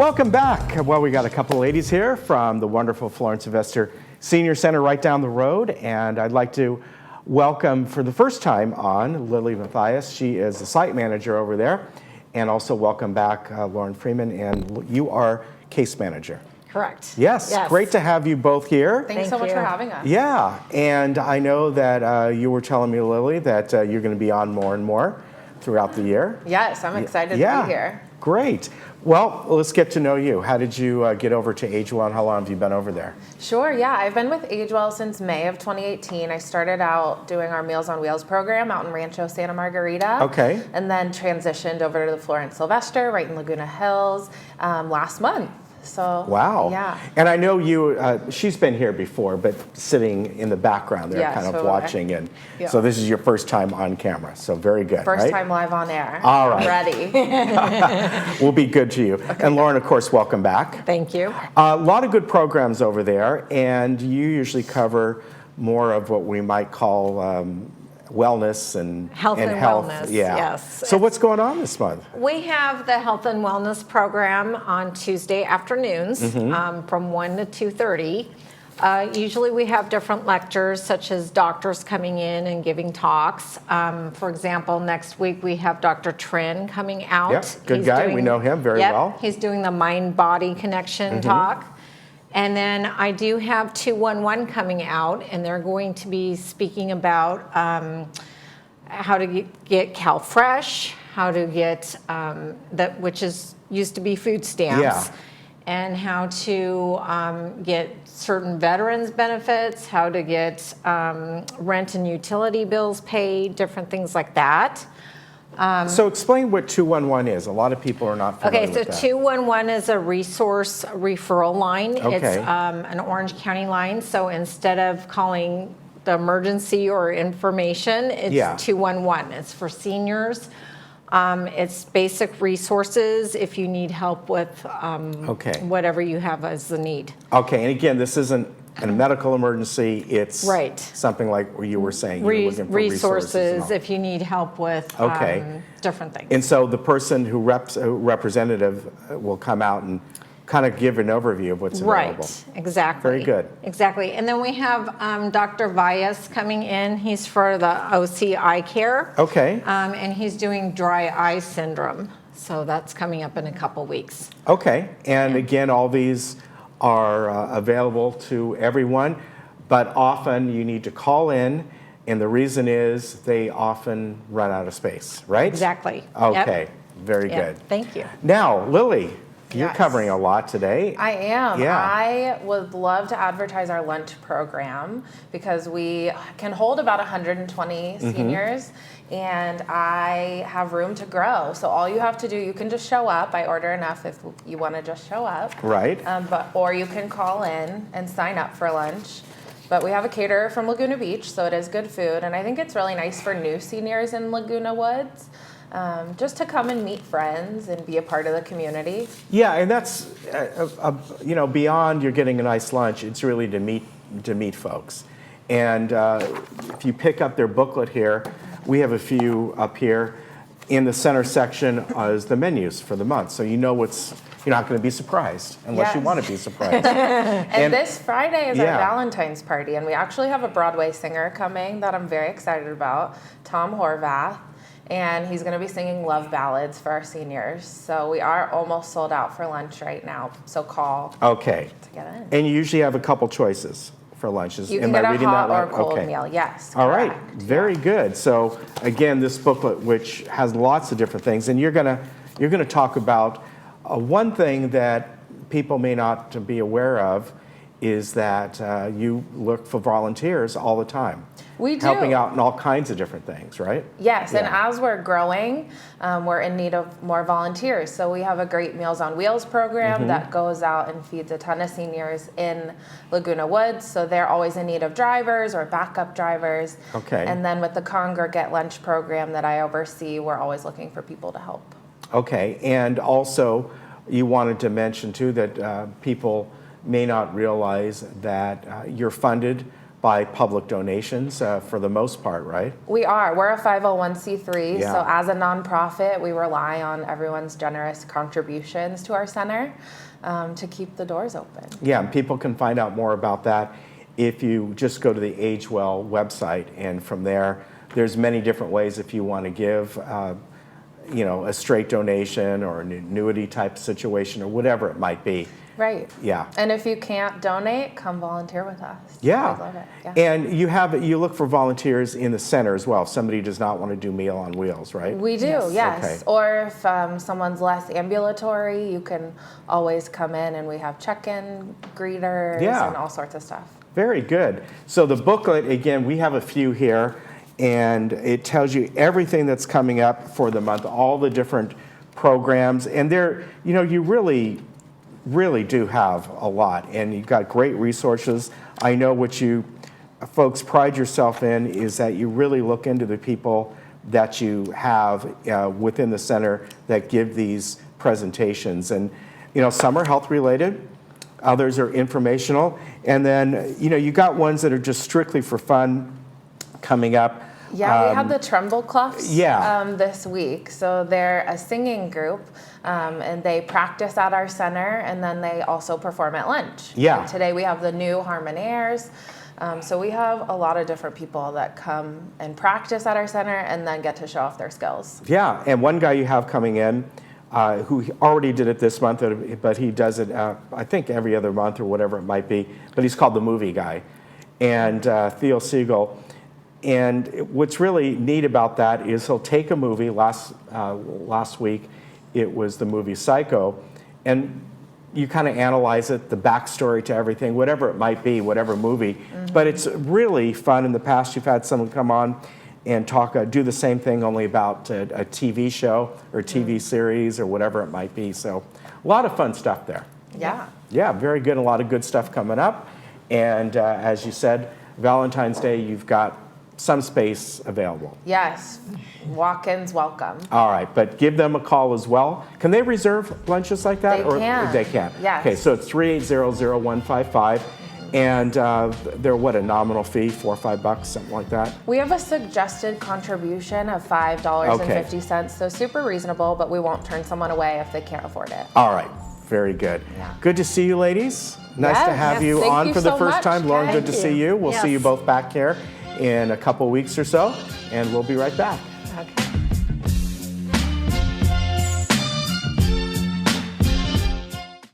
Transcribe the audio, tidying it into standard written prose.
Welcome back. Well, we got a couple ladies here from the wonderful Florence Sylvester Senior Center right down the road, and I'd like to welcome for the first time on Lily Mathias. She is the site manager over there, and also welcome back Lauren Freeman, and you are case manager. Correct. Yes, great to have you both here. Thanks so much for having us. Yeah, and I know that you were telling me, Lily, that you're going to be on more and more throughout the year. Yes, I'm excited to be here. Great. Well, let's get to know you. How did you get over to Agewell, and how long have you been over there? Sure, yeah. I've been with Agewell since May of 2018. I started out doing our Meals on Wheels program out in Rancho Santa Margarita. Okay. And then transitioned over to the Florence Sylvester right in Laguna Hills last month. So, wow. Yeah. And I know you, she's been here before, but sitting in the background there, Yes, kind of totally. watching. And Yeah. so this is your first time on camera, so very good, First right? time live on air. All right. Ready. We'll be good to you. Okay. And Lauren, of course, welcome back. Thank you. A lot of good programs over there, and you usually cover more of what we might call wellness and Health and wellness, Yeah. yes. So what's going on this month? We have the Health and Wellness program on Tuesday afternoons from 1 to 2:30. Usually we have different lectures, such as doctors coming in and giving talks. For example, next week we have Dr. Trin coming out. Yep, good guy. We know him very well. He's doing the mind-body connection talk. And then I do have 211 coming out, and they're going to be speaking about how to get CalFresh, how to get that, which is used to be food stamps, and how to get certain veterans benefits, how to get rent and utility bills paid, different things like that. So explain what 211 is. A lot of people are not familiar with that. Okay, so 211 is a resource referral line. Okay. It's an Orange County line. So instead of calling the emergency or information, it's 211. It's for seniors. It's basic resources if you need help with whatever you have as the need. Okay, and again, this isn't a medical emergency. It's something like what you were saying. You're looking for resources if you need help with different things. And so the person who representative will come out and kind of give an overview of what's available. Right, exactly. Very good. Exactly. And then we have Dr. Vyas coming in. He's for the OC Eye Care. Okay. And he's doing dry eye syndrome. So that's coming up in a couple weeks. Okay. And again, all these are available to everyone, but often you need to call in, and the reason is they often run out of space, right? Exactly. Okay. Very good. Thank you. Now, Lily, you're covering a lot today. I am. Yeah. I would love to advertise our lunch program because we can hold about 120 seniors, and I have room to grow. So all you have to do, you can just show up. I order enough if you want to just show up. Right. Or you can call in and sign up for lunch. But we have a caterer from Laguna Beach, so it is good food. And I think it's really nice for new seniors in Laguna Woods. Just to come and meet friends and be a part of the community. Yeah, and that's beyond you're getting a nice lunch. It's really to meet folks. And if you pick up their booklet here, we have a few up here. In the center section is the menus for the month, so you're not going to be surprised unless you want to be surprised. and this Friday is our Valentine's party, and we actually have a Broadway singer coming that I'm very excited about, Tom Horvath. And he's going to be singing love ballads for our seniors. So we are almost sold out for lunch right now. So call to get in. And you usually have a couple choices for lunches. You can get a hot or cold meal, yes. All right, very good. So again, this booklet, which has lots of different things, and you're gonna talk about one thing that people may not be aware of is that you look for volunteers all the time. We do. Helping out in all kinds of different things, right? Yes, and as we're growing, we're in need of more volunteers. So we have a great Meals on Wheels program that goes out and feeds a ton of seniors in Laguna Woods. So they're always in need of drivers or backup drivers. Okay. And then with the Congregate Lunch program that I oversee, we're always looking for people to help. Okay, and also you wanted to mention too that people may not realize that you're funded by public donations for the most part, right? We are. We're a 501c3, Yeah. so as a nonprofit, we rely on everyone's generous contributions to our center to keep the doors open. Yeah, and people can find out more about that if you just go to the Age Well website, and from there, there's many different ways if you want to give, a straight donation or an annuity type situation or whatever it might be. Right. Yeah. And if you can't donate, come volunteer with us. Yeah. I love it. Yeah. And you look for volunteers in the center as well. If somebody does not want to do Meal on Wheels, right? We do, yes. Okay. Or if someone's less ambulatory, you can always come in and we have check-in greeters Yeah. and all sorts of stuff. Very good. So the booklet, again, we have a few here, and it tells you everything that's coming up for the month, all the different programs, and you really do have a lot, and you've got great resources. I know what you folks pride yourself in is that you really look into the people that you have within the center that give these presentations, and some are health related, others are informational, and then you got ones that are just strictly for fun coming up. Yeah, we have the Tremble Cluffs this week. So they're a singing group, and they practice at our center, and then they also perform at lunch. Yeah. And today we have the new Harmonaires. So we have a lot of different people that come and practice at our center and then get to show off their skills. Yeah, and one guy you have coming in who already did it this month, but he does it, I think, every other month or whatever it might be, but he's called the Movie Guy, and Theo Siegel. And what's really neat about that is he'll take a movie. Last week, it was the movie Psycho, and you kind of analyze it, the backstory to everything, whatever it might be, whatever movie. Mm-hmm. But it's really fun. In the past, you've had someone come on and do the same thing, only about a TV show or TV series or whatever it might be. So a lot of fun stuff there. Yeah. Yeah, very good. A lot of good stuff coming up. And as you said, Valentine's Day, you've got some space available. Yes. Walk-ins welcome. All right, but give them a call as well. Can they reserve lunches like that? They can. They can. Yes. Okay, so it's 3800155. And they're a nominal fee, $4 or $5, something like that? We have a suggested contribution of $5.50, so super reasonable, but we won't turn someone away if they can't afford it. All right, very good. Yeah. Good to see you, ladies. Nice to have you Thank on you for the so first much. time. Lauren, good to Thank see you. you. We'll see you Yes. both back here in a couple weeks or so, and we'll be right back. Okay.